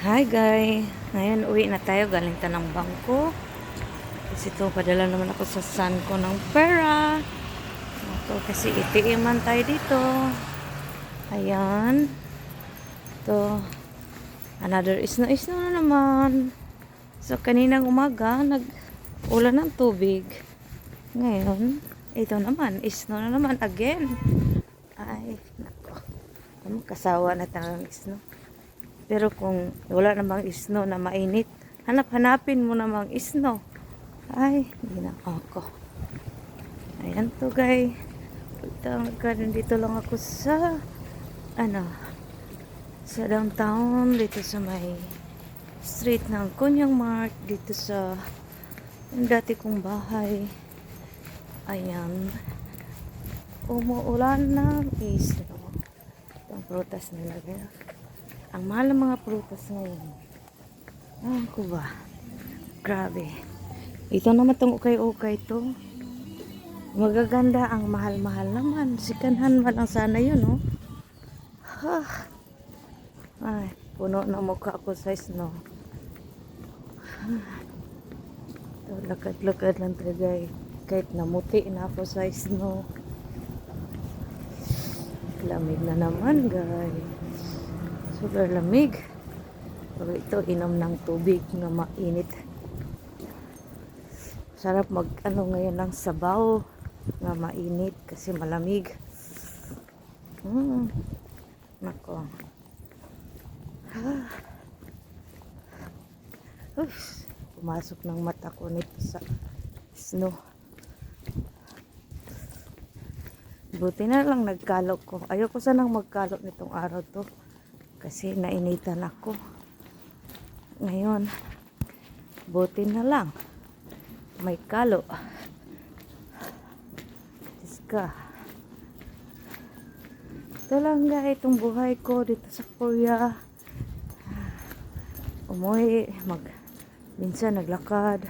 Hi guys, ngayon uwi na tayo galing ta ng bangko kasi ito padala naman ako sa son ko ng pera ito kasi ATM man tayo dito. Ayan ito, another isno na naman. So kaninang umaga nag ulan ng tubig, ngayon ito naman isno na naman again. Ay nako, kasawa na tayo ng isno. Pero kung wala namang isno na mainit, hanapin mo namang isno. Ay, hindi na ako. Ayan to guys. Dito lang ako sa sa downtown, dito sa may street ng Kunyang Mart, dito sa dati kong bahay. Ayan. Umuulan ng isno. Itong prutas nila guys. Ang mahal ng mga prutas ngayon. Ko ba? Grabe. Ito naman itong ukay-ukay to. Magaganda, ang mahal-mahal naman. Sikanhan man lang sana yun, no? Ay, puno na mukha ko sa snow. Ito, lakad-lakad lang tagay. Kahit namuti na ako sa snow. Lamig na naman, guys. Super lamig. Pero ito, inom ng tubig na mainit. Sarap ngayon ng sabaw na mainit kasi malamig. Nako. Pumasok ng mata ko nito sa snow. Buti na lang nagkalok ko. Ayoko sanang magkalok nitong araw to. Kasi nainitan ako. Ngayon, buti na lang. May kalo. Diska. Ito lang guys, itong buhay ko dito sa Korea. Umuwi, minsan naglakad.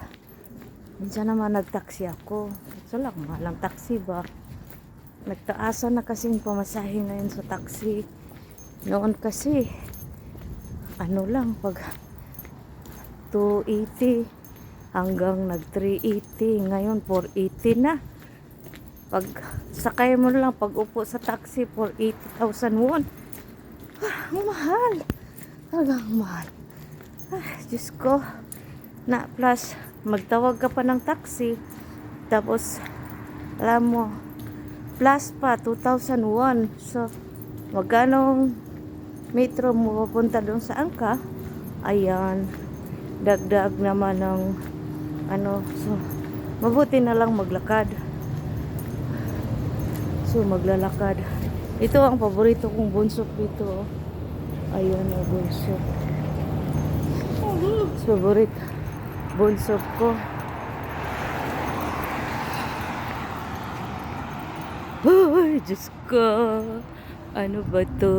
Minsan naman nagtaksi ako. Ito lang, mahalang taksi ba? Nagtaasan na kasing pamasahe ngayon sa taksi. Noon kasi lang pag 280 hanggang nag 380, ngayon 480 na. Pag sakay mo lang, pag upo sa taxi 480,000 won. Ang mahal. Talagang mahal. Diyos ko. Na plus magtawag ka pa ng taxi, tapos alam mo plus pa 2,001. So magkano metro mo papunta doon sa angka? Ayan, dagdag naman ng so mabuti na lang maglakad. So maglalakad. Ito ang paborito kong bunsok dito. Ayun ang bunsok. Paborito bunsok ko. Ay, Diyos ko. Ano ba to?